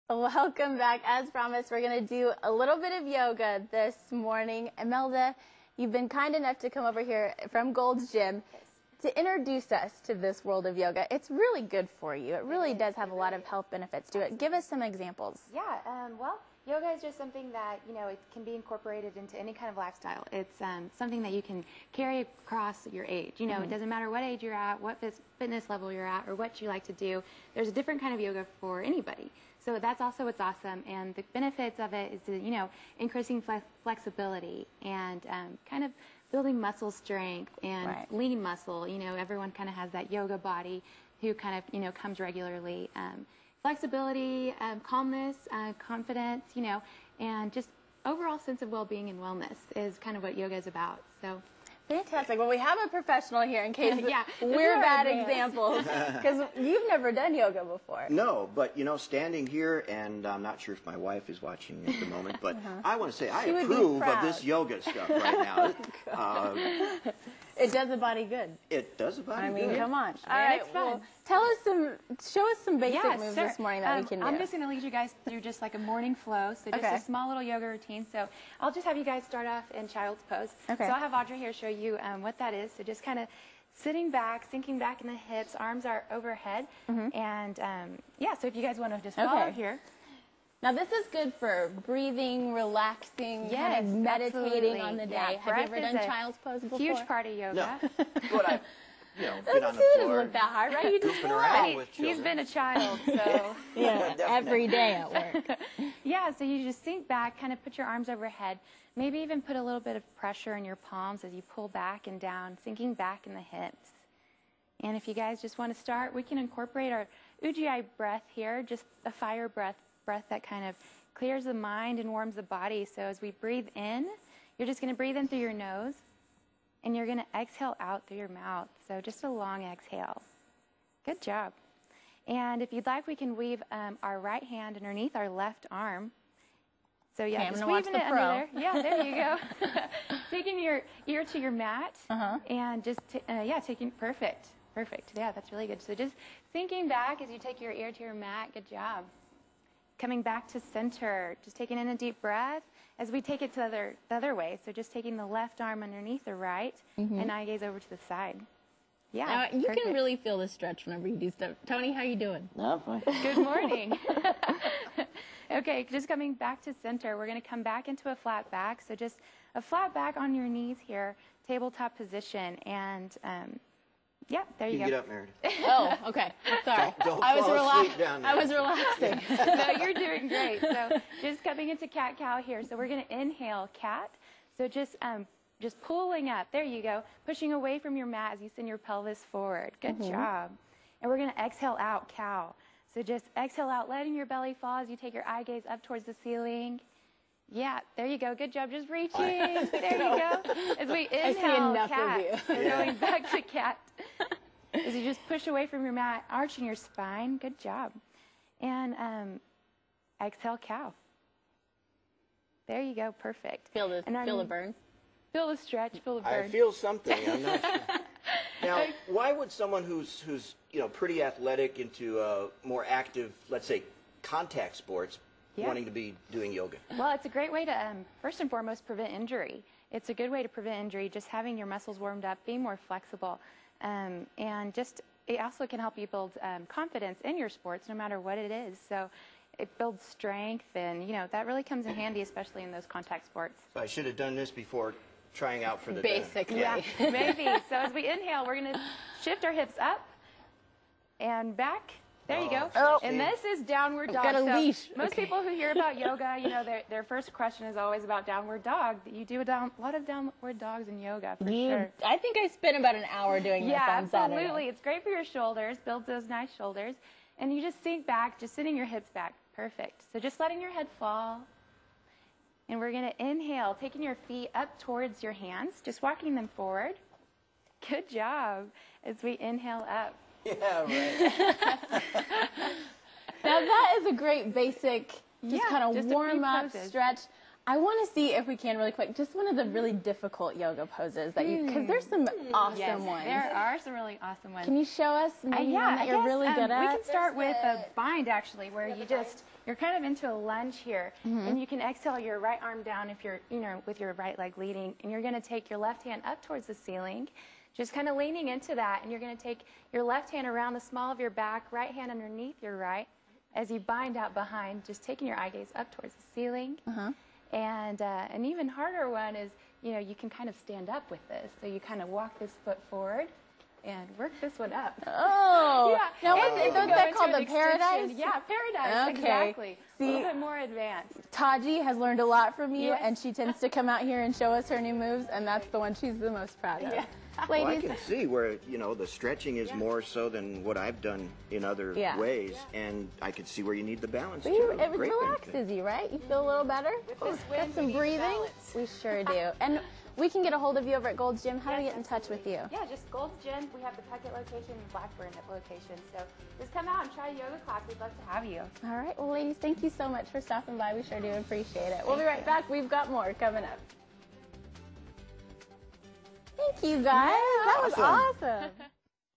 Welcome back. As promised, we're going to do a little bit of yoga this morning. Imelda, you've been kind enough to come over here from Gold's Gym to introduce us to this world of yoga. It's really good for you. It really does have a lot of health benefits to it. Give us some examples. Yeah, well, yoga is just something that, it can be incorporated into any kind of lifestyle. It's something that you can carry across your age. It doesn't matter what age you're at, what fitness level you're at, or what you like to do. There's a different kind of yoga for anybody. So that's also what's awesome, and the benefits of it is, increasing flexibility and kind of building muscle strength and lean muscle. Everyone kind of has that yoga body who kind of, comes regularly. Flexibility, calmness, confidence, and just overall sense of well-being and wellness is kind of what yoga is about. So. Fantastic. Well, we have a professional here in case we're bad examples, because you've never done yoga before. No, but, standing here, and I'm not sure if my wife is watching at the moment, but I want to say I approve of this yoga stuff right now. It does the body good. It does the body good. I mean, come on. All right, well, show us some basic moves this morning that we can do. I'm just going to lead you guys through just like a morning flow, so just a small little yoga routine. So I'll just have you guys start off in child's pose. So I'll have Audrey here show you what that is. So just kind of sitting back, sinking back in the hips, arms are overhead. And so if you guys want to just follow here. Now, this is good for breathing, relaxing, kind of meditating on the day. Have you ever done child's pose before? Huge part of yoga. No. But I, get on the It floor. doesn't look that hard, right? You just around with He's been a child, so. Every day at work. So you just sink back, kind of put your arms overhead, maybe even put a little bit of pressure in your palms as you pull back and down, sinking back in the hips. And if you guys just want to start, we can incorporate our Ujjayi breath here, just a fire breath that kind of clears the mind and warms the body. So as we breathe in, you're just going to breathe in through your nose, and you're going to exhale out through your mouth. So just a long exhale. Good job. And if you'd like, we can weave our right hand underneath our left arm. So just weaving it under there. Yeah, there you go. Taking your ear to your mat, and just taking perfect. Yeah, that's really good. So just sinking back as you take your ear to your mat. Good job. Coming back to center, just taking in a deep breath as we take it to the other way. So just taking the left arm underneath the right, and eye gaze over to the side. Yeah, now, you can really feel the stretch whenever you do stuff. Tony, how you doing? No, fine. Good morning. Okay, just coming back to center, we're going to come back into a flat back. So just a flat back on your knees here, tabletop position, and there you go. Get up, Meredith. Oh, okay. Sorry. Don't fall asleep down there. I was relaxing. No, you're doing great. So just coming into cat-cow here. So we're going to inhale cat. So just pulling up. There you go. Pushing away from your mat as you send your pelvis forward. Good job. And we're going to exhale out cow. So just exhale out, letting your belly fall as you take your eye gaze up towards the ceiling. Yeah, there you go. Good job. Just reaching. There you go. As we inhale cat. So going back to cat. As you just push away from your mat, arching your spine. Good job. And exhale cow. There you go. Perfect. Feel the burn. Feel the stretch. Feel the burn. I feel something. I'm not sure. Now, why would someone who's pretty athletic, into more active, let's say, contact sports, wanting to be doing yoga? Well, it's a great way to, first and foremost, prevent injury. It's a good way to prevent injury, just having your muscles warmed up, being more flexible. And it also can help you build confidence in your sports, no matter what it is. So it builds strength, and, that really comes in handy, especially in those contact sports. So I should have done this before trying out for the Basically. Yeah, maybe. So as we inhale, we're going to shift our hips up and back. There you go. Oh. And this is downward dog. Got a leash. Most people who hear about yoga, their first question is always about downward dog. You do a lot of downward dogs in yoga, for sure. I think I spent about an hour doing this on Saturday. Yeah, absolutely. It's great for your shoulders, builds those nice shoulders. And you just sink back, just sitting your hips back. Perfect. So just letting your head fall. And we're going to inhale, taking your feet up towards your hands, just walking them forward. Good job. As we inhale up. Yeah, right. Now that is a great basic, just kind of just warm up, stretch. I want to see if we can really quick, just one of the really difficult yoga poses that you, because there's some awesome ones. There are some really awesome ones. Can you show us maybe one that you're really good at? We can start with a bind, actually, where you're kind of into a lunge here, and you can exhale your right arm down if you're, with your right leg leading, and you're going to take your left hand up towards the ceiling, just kind of leaning into that, and you're going to take your left hand around the small of your back, right hand underneath your right, as you bind out behind, just taking your eye gaze up towards the ceiling. And an even harder one is, you can kind of stand up with this. So you kind of walk this foot forward and work this one up. Oh. Yeah. Now, is that called the paradise? Yeah, paradise. Okay. Exactly. See, a little bit more advanced. Taji has learned a lot from you, and she tends to come out here and show us her new moves, and that's the one she's the most proud of. Yeah. Well, I Ladies, can see where, the stretching is more so than what I've done in other ways, and I can see where you need the balance, too. it Great relaxes benefit. you, right? You feel a little better? Got some breathing? We sure do. And we can get a hold of you over at Gold's Gym. How do we get in touch with you? Yeah, just Gold's Gym. We have the Puckett location and Blackburn location. So just come out and try a yoga class. We'd love to have you. All right. Well, ladies, thank you so much for stopping by. We sure do appreciate it. We'll be right back. We've got more coming up. Thank you, guys. That was awesome.